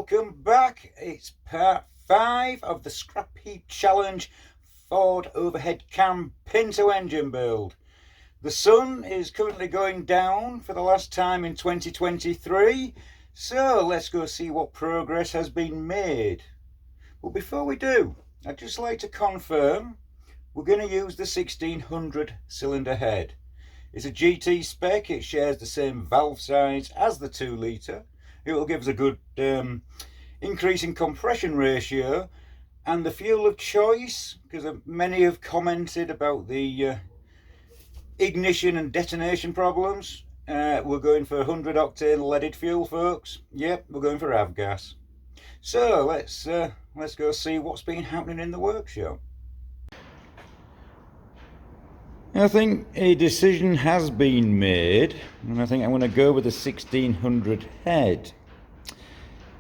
welcome back. It's part 5 of the Scrapheap Challenge Ford overhead cam Pinto engine build. The sun is currently going down for the last time in 2023, so let's go see what progress has been made. But before we do, I'd just like to confirm we're going to use the 1600 cylinder head. It's a GT spec, it shares the same valve size as the 2 litre. It will give us a good increase in compression ratio, and the fuel of choice, because many have commented about the ignition and detonation problems. We're going for 100 octane leaded fuel, folks. Yep, we're going for avgas. So let's go see what's been happening in the workshop. I think a decision has been made, and I think I'm going to go with the 1600 head.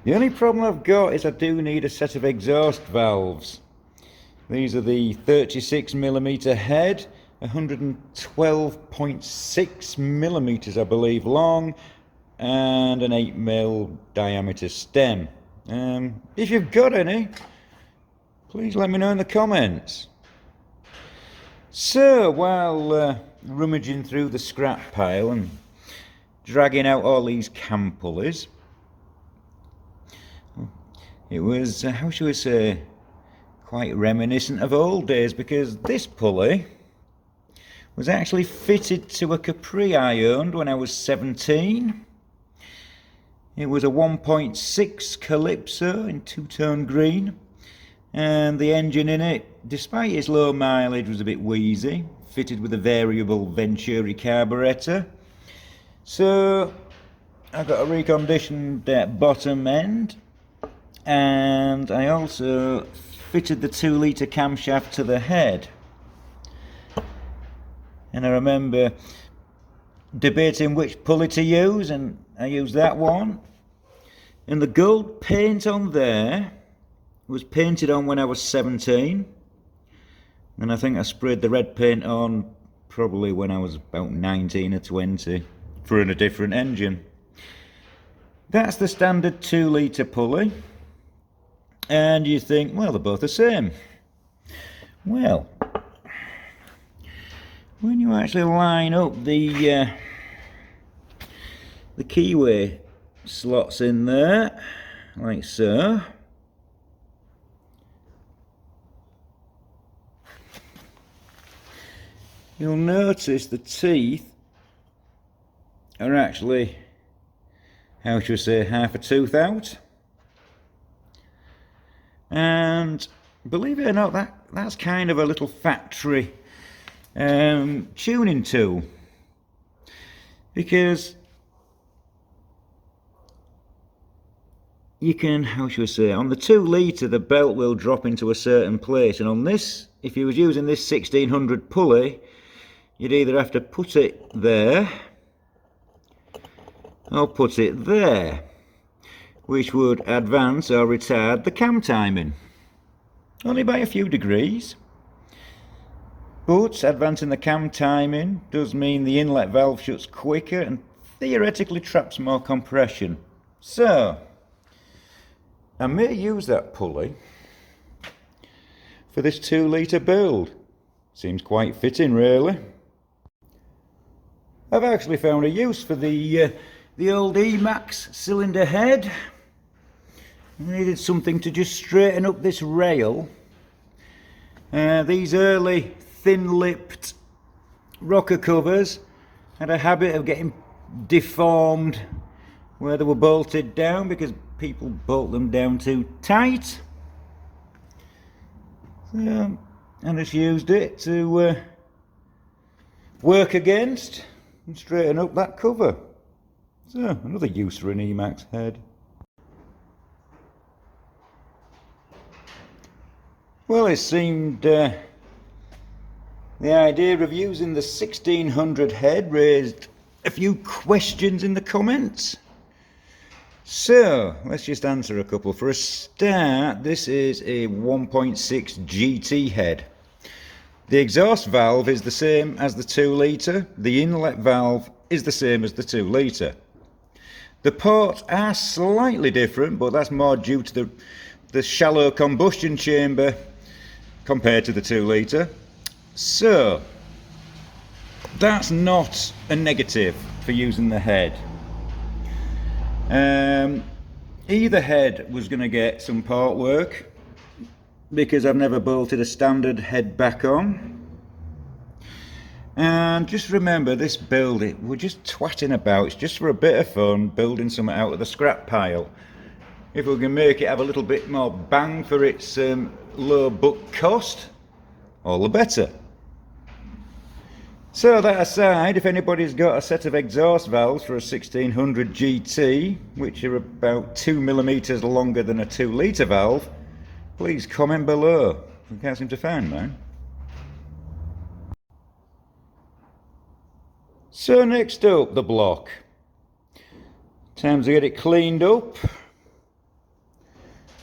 The only problem I've got is I do need a set of exhaust valves. These are the 36mm head, 112.6mm I believe long, and an 8mm diameter stem. If you've got any, please let me know in the comments. So, while rummaging through the scrap pile and dragging out all these cam pulleys, it was, how should we say, quite reminiscent of old days, because this pulley was actually fitted to a Capri I owned when I was 17. It was a 1.6 Calypso in two-tone green. And the engine in it, despite its low mileage, was a bit wheezy, fitted with a variable Venturi carburettor. So I got a reconditioned bottom end, and I also fitted the 2 litre camshaft to the head. And I remember debating which pulley to use, and I used that one. And the gold paint on there was painted on when I was 17, and I think I sprayed the red paint on probably when I was about 19 or 20 for a different engine. That's the standard 2 litre pulley, and you think, well, they're both the same. Well, when you actually line up the keyway slots in there, like so, you'll notice the teeth are actually, how should I say, half a tooth out. And believe it or not, that's kind of a little factory tuning tool, because you can, how should I say, on the 2 litre the belt will drop into a certain place, and on this, if you was using this 1600 pulley, you'd either have to put it there or put it there, which would advance or retard the cam timing, only by a few degrees. But advancing the cam timing does mean the inlet valve shuts quicker and theoretically traps more compression. So I may use that pulley for this 2 litre build. Seems quite fitting, really. I've actually found a use for the old Emax cylinder head. I needed something to just straighten up this rail. These early thin-lipped rocker covers had a habit of getting deformed where they were bolted down because people bolt them down too tight. So I just used it to work against and straighten up that cover. So another use for an Emax head. Well, it seemed the idea of using the 1600 head raised a few questions in the comments. So let's just answer a couple. For a start, this is a 1.6 GT head. The exhaust valve is the same as the 2 litre. The inlet valve is the same as the 2 litre. The ports are slightly different, but that's more due to the shallow combustion chamber compared to the 2 litre. So that's not a negative for using the head. Either head was going to get some port work because I've never bolted a standard head back on. And just remember, this build, we're just twatting about. It's just for a bit of fun, building something out of the scrap pile. If we can make it have a little bit more bang for its low book cost, all the better. So that aside, if anybody's got a set of exhaust valves for a 1600 GT, which are about 2mm longer than a 2 litre valve, please comment below. We can't seem to find mine. So next up, the block. Time to get it cleaned up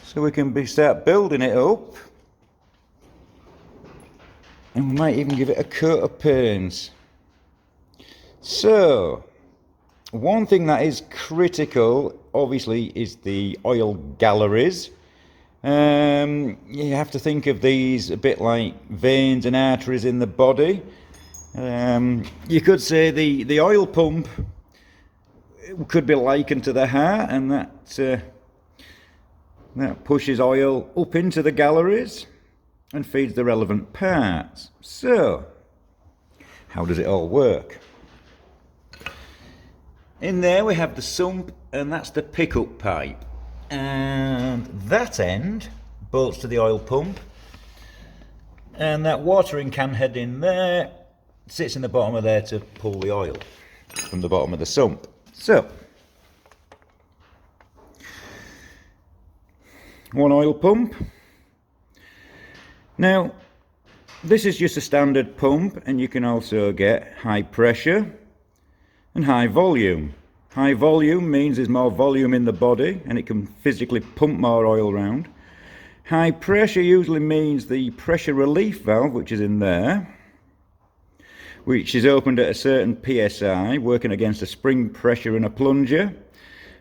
so we can start building it up, and we might even give it a coat of paint. So one thing that is critical obviously is the oil galleries. You have to think of these a bit like veins and arteries in the body. You could say the oil pump could be likened to the heart, and that pushes oil up into the galleries and feeds the relevant parts. So how does it all work? In there we have the sump, and that's the pickup pipe, and that end bolts to the oil pump, and that watering can head in there sits in the bottom of there to pull the oil from the bottom of the sump. So one oil pump. Now this is just a standard pump, and you can also get high pressure and high volume. High volume means there's more volume in the body and it can physically pump more oil around. High pressure usually means the pressure relief valve, which is in there, which is opened at a certain PSI, working against a spring pressure and a plunger.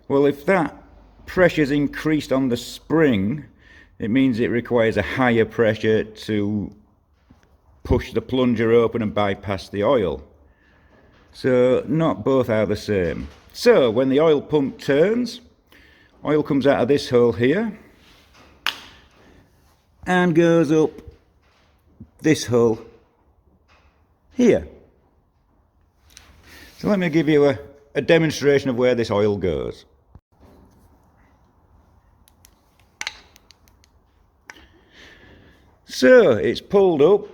Well, if that pressure is increased on the spring, it means it requires a higher pressure to push the plunger open and bypass the oil. So not both are the same. So when the oil pump turns, oil comes out of this hole here and goes up this hole here. So let me give you a demonstration of where this oil goes. So it's pulled up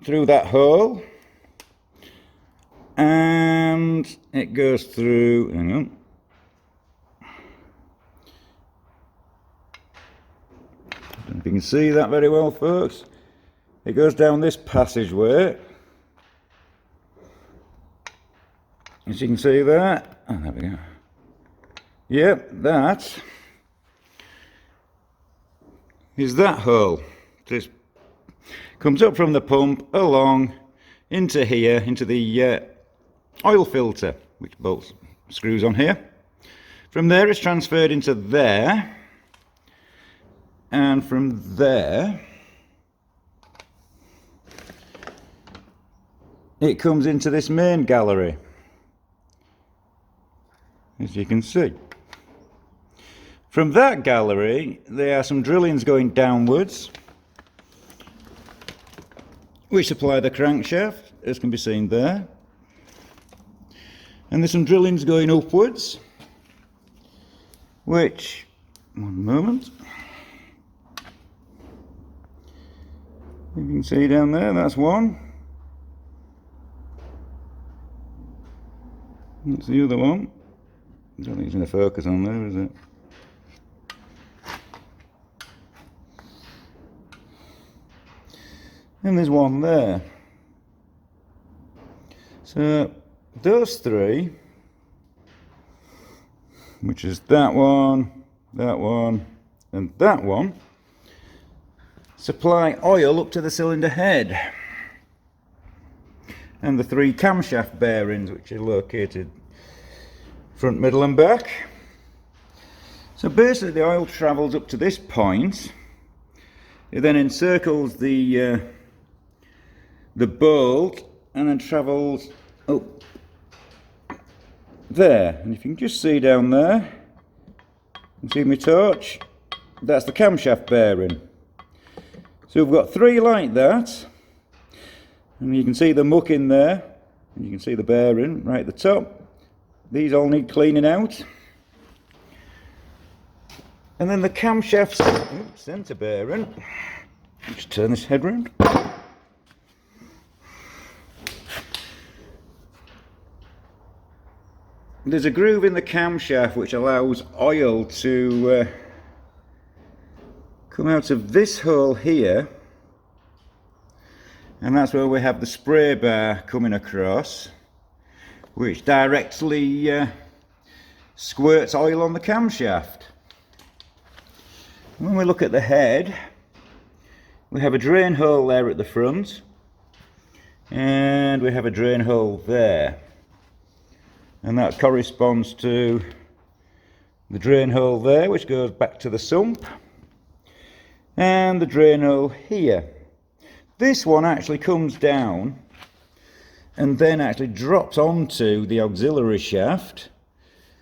through that hole, and it goes through, hang on, I don't know if you can see that very well, folks. It goes down this passageway. As you can see that, oh, there we go. Yep, that is that hole. Just comes up from the pump along into here, into the oil filter, which bolts screws on here. From there it's transferred into there, and from there it comes into this main gallery, as you can see. From that gallery there are some drillings going downwards which supply the crankshaft, as can be seen there, and there's some drillings going upwards which, one moment, you can see down there, that's one, that's the other one. I don't think it's going to focus on there, is it? And there's one there. So those three, which is that one, and that one, supply oil up to the cylinder head. And the three camshaft bearings, which are located front, middle and back. So basically the oil travels up to this point. It then encircles the bolt and then travels up there. And if you can just see down there, you can see my torch, that's the camshaft bearing. So we've got three like that, and you can see the muck in there, and you can see the bearing right at the top. These all need cleaning out. And then the camshaft centre bearing, just turn this head round. There's a groove in the camshaft which allows oil to come out of this hole here, and that's where we have the spray bar coming across, which directly squirts oil on the camshaft. When we look at the head, we have a drain hole there at the front, and we have a drain hole there, and that corresponds to the drain hole there, which goes back to the sump, and the drain hole here. This one actually comes down and then actually drops onto the auxiliary shaft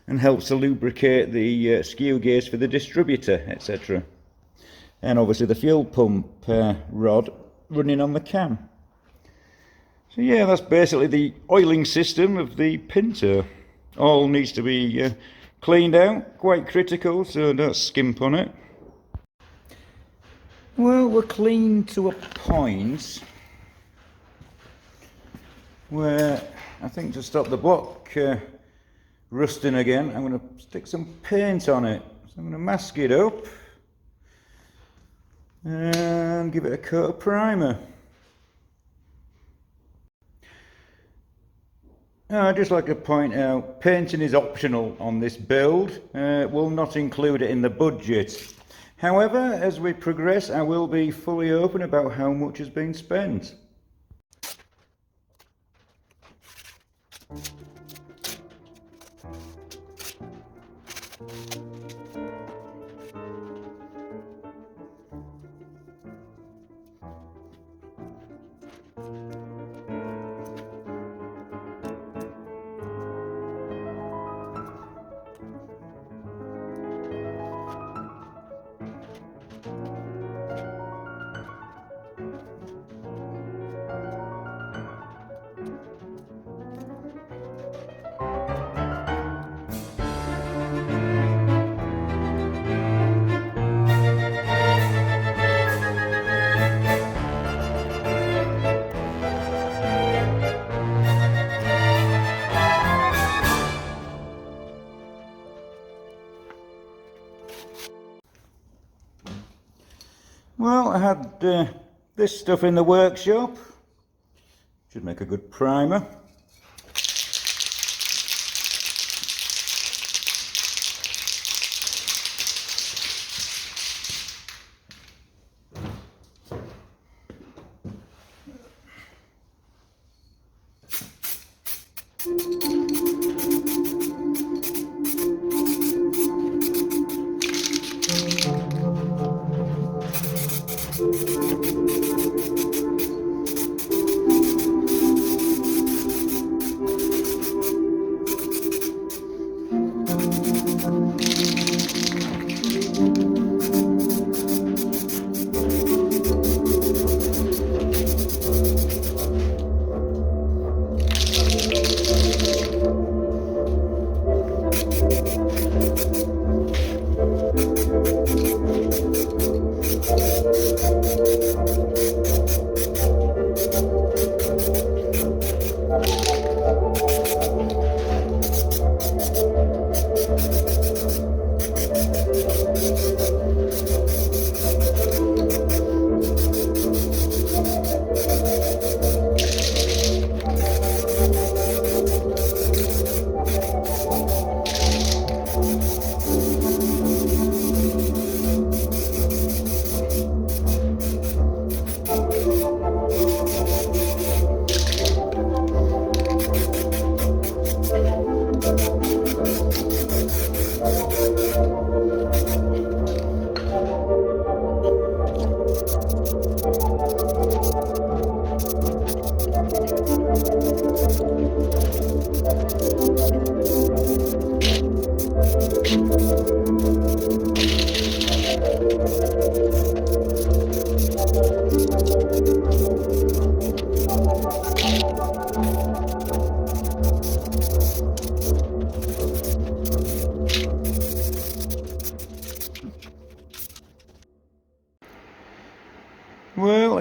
and helps to lubricate the skew gears for the distributor, etc. And obviously the fuel pump rod running on the cam. So yeah, that's basically the oiling system of the Pinto. All needs to be cleaned out, quite critical, so don't skimp on it. Well, we're clean to a point where I think to stop the block rusting again, I'm going to stick some paint on it. So I'm going to mask it up and give it a coat of primer. I'd just like to point out, painting is optional on this build. We'll not include it in the budget. However, as we progress, I will be fully open about how much has been spent. Well, I had this stuff in the workshop. Should make a good primer.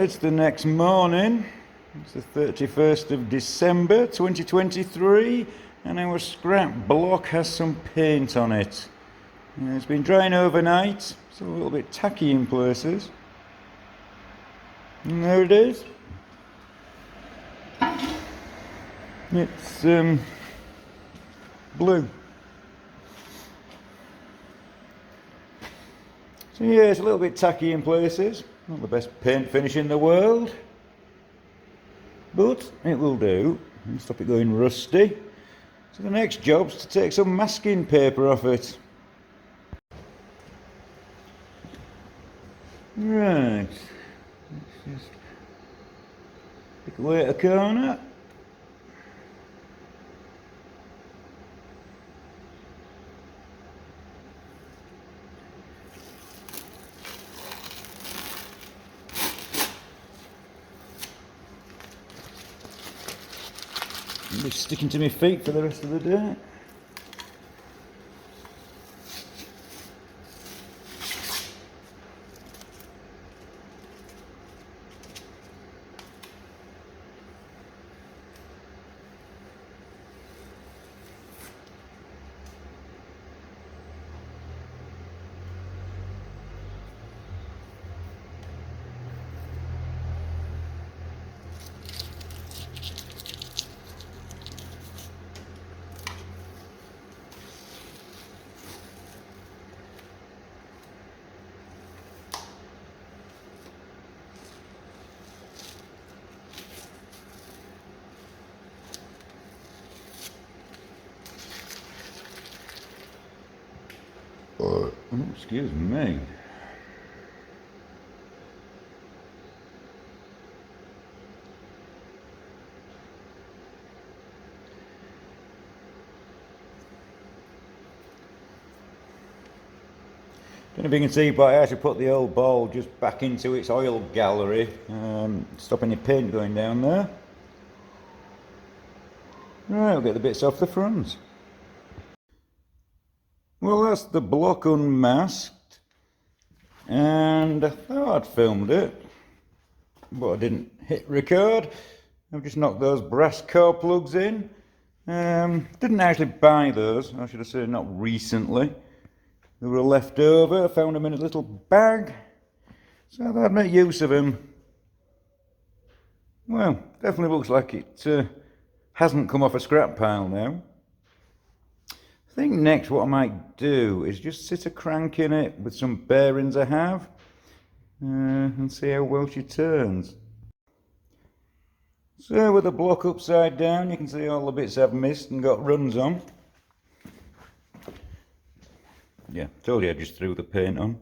it's the next morning. It's the 31st of December 2023, and our scrap block has some paint on it. It's been drying overnight, so a little bit tacky in places. And there it is. It's blue. So yeah, it's a little bit tacky in places. Not the best paint finish in the world, but it will do. And stop it going rusty. So the next job's to take some masking paper off it. Right. Let's just pick away at a corner. I'll be sticking to my feet for the rest of the day. Oh, excuse me. Don't know if you can see, but I actually put the old ball just back into its oil gallery, stop any paint going down there. Right, we'll get the bits off the front. Well, that's the block unmasked, and I thought I'd filmed it, but I didn't hit record. I've just knocked those brass core plugs in. Didn't actually buy those, I should have said not recently. They were left over. I found them in a little bag, so I thought I'd make use of them. Well, definitely looks like it hasn't come off a scrap pile now. I think next what I might do is just sit a crank in it with some bearings I have and see how well she turns. So with the block upside down, you can see all the bits I've missed and got runs on. Yeah, told you I just threw the paint on.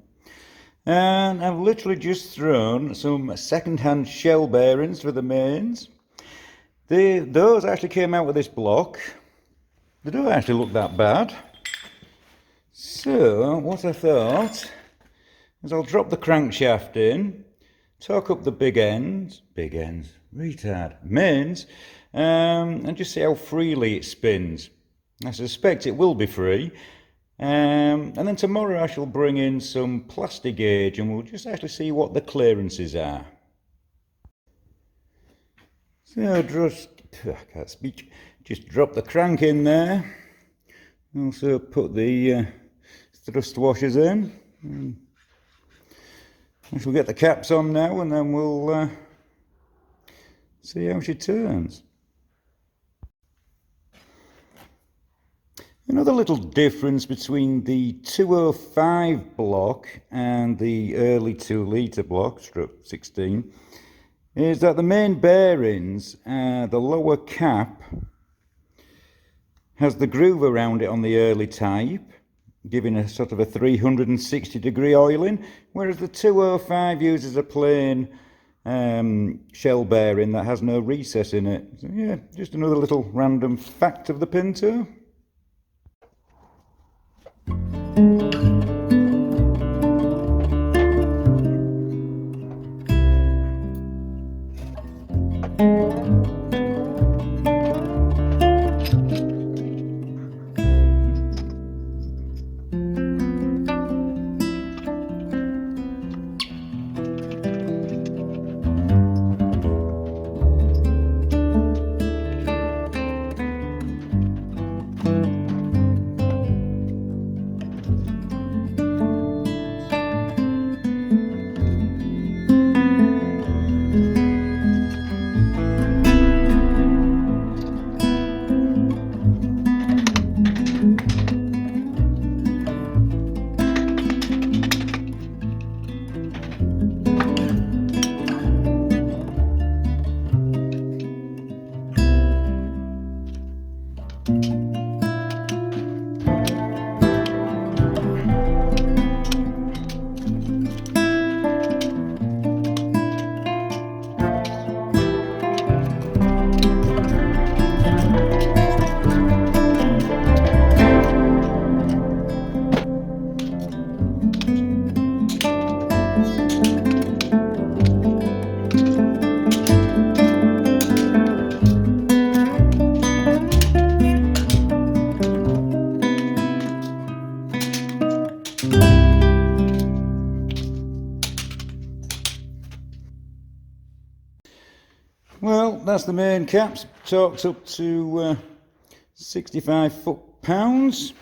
And I've literally just thrown some second-hand shell bearings for the mains. Those actually came out with this block. They don't actually look that bad. So what I thought is I'll drop the crankshaft in, torque up the mains, and just see how freely it spins. I suspect it will be free. And then tomorrow I shall bring in some plastic gauge and we'll just actually see what the clearances are. So I can't speak. Just drop the crank in there. Also put the thrust washers in. I shall get the caps on now and then we'll see how she turns. Another little difference between the 205 block and the early 2 litre block, stroke 16, is that the main bearings, the lower cap, has the groove around it on the early type, giving a sort of a 360-degree oiling, whereas the 205 uses a plain shell bearing that has no recess in it. So yeah, just another little random fact of the Pinto. that's the main caps, torqued up to 65 foot-pounds.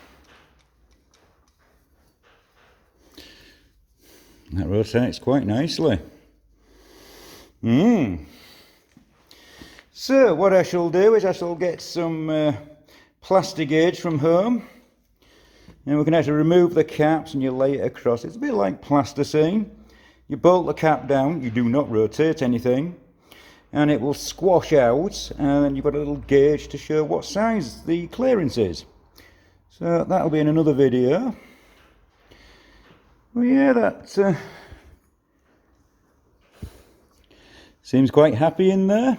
That rotates quite nicely. So what I shall do is I shall get some plastic gauge from home, and we can actually remove the caps and you lay it across. It's a bit like plasticine. You bolt the cap down, you do not rotate anything, and it will squash out, and then you've got a little gauge to show what size the clearance is. So that'll be in another video. Well, yeah, that seems quite happy in there.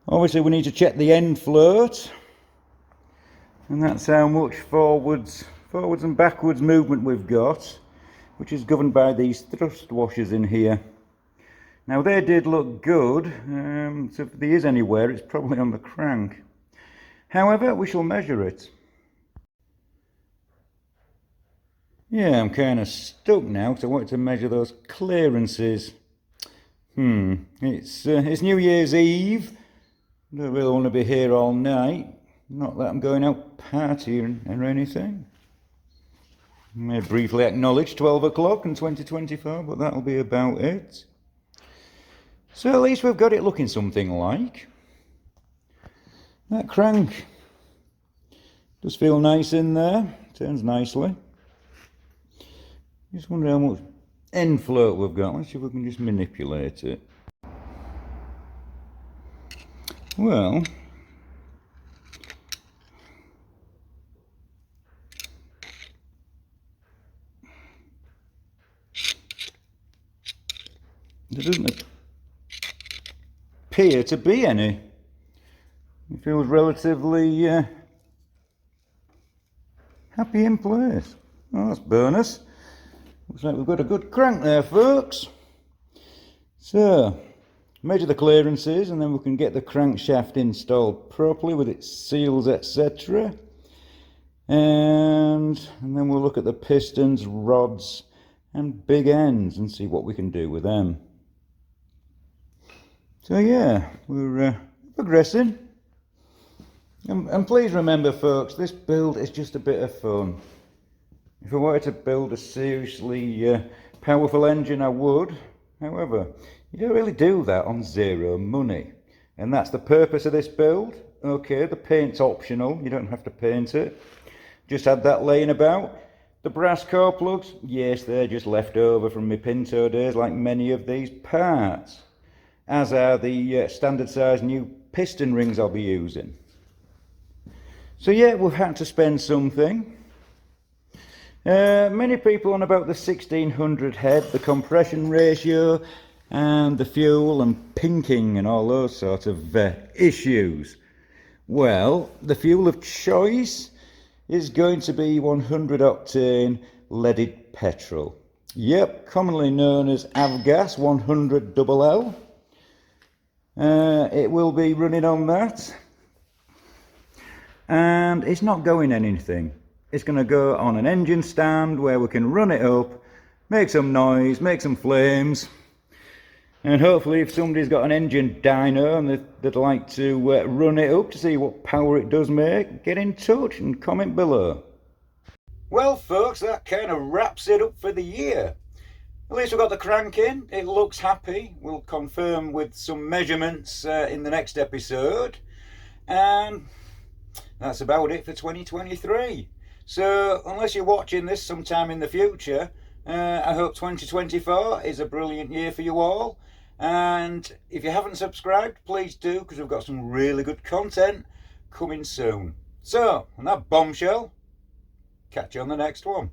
Obviously we need to check the end float, and that's how much forwards and backwards movement we've got, which is governed by these thrust washers in here. Now they did look good, so if there is any wear it's probably on the crank. However, we shall measure it. Yeah, I'm kind of stuck now because I wanted to measure those clearances. It's New Year's Eve. I don't really want to be here all night. Not that I'm going out partying or anything. I may briefly acknowledge 12 o'clock in 2024, but that'll be about it. So at least we've got it looking something like. That crank does feel nice in there, turns nicely. Just wonder how much end float we've got. Let's see if we can just manipulate it. Well, there doesn't appear to be any. It feels relatively happy in place. Oh, that's bonus. Looks like we've got a good crank there, folks. So, measure the clearances and then we can get the crankshaft installed properly with its seals, etc. And then we'll look at the pistons, rods and big ends and see what we can do with them. So yeah, we're progressing. And please remember, folks, this build is just a bit of fun. If I wanted to build a seriously powerful engine, I would. However, you don't really do that on zero money. And that's the purpose of this build. Okay, the paint's optional. You don't have to paint it. Just had that laying about. The brass core plugs, yes, they're just left over from my Pinto days, like many of these parts. As are the standard size new piston rings I'll be using. So yeah, we've had to spend something. Many people on about the 1600 head, the compression ratio and the fuel and pinking and all those sort of issues. Well, the fuel of choice is going to be 100 octane leaded petrol. Yep, commonly known as avgas 100 LL. It will be running on that, and it's not going anything. It's going to go on an engine stand where we can run it up, make some noise, make some flames, and hopefully if somebody's got an engine dyno and they'd like to run it up to see what power it does make, get in touch and comment below. Well folks, that kind of wraps it up for the year. At least we've got the crank in, it looks happy. We'll confirm with some measurements in the next episode. And that's about it for 2023. So unless you're watching this sometime in the future, I hope 2024 is a brilliant year for you all. And if you haven't subscribed, please do, because we've got some really good content coming soon. So, on that bombshell, catch you on the next one.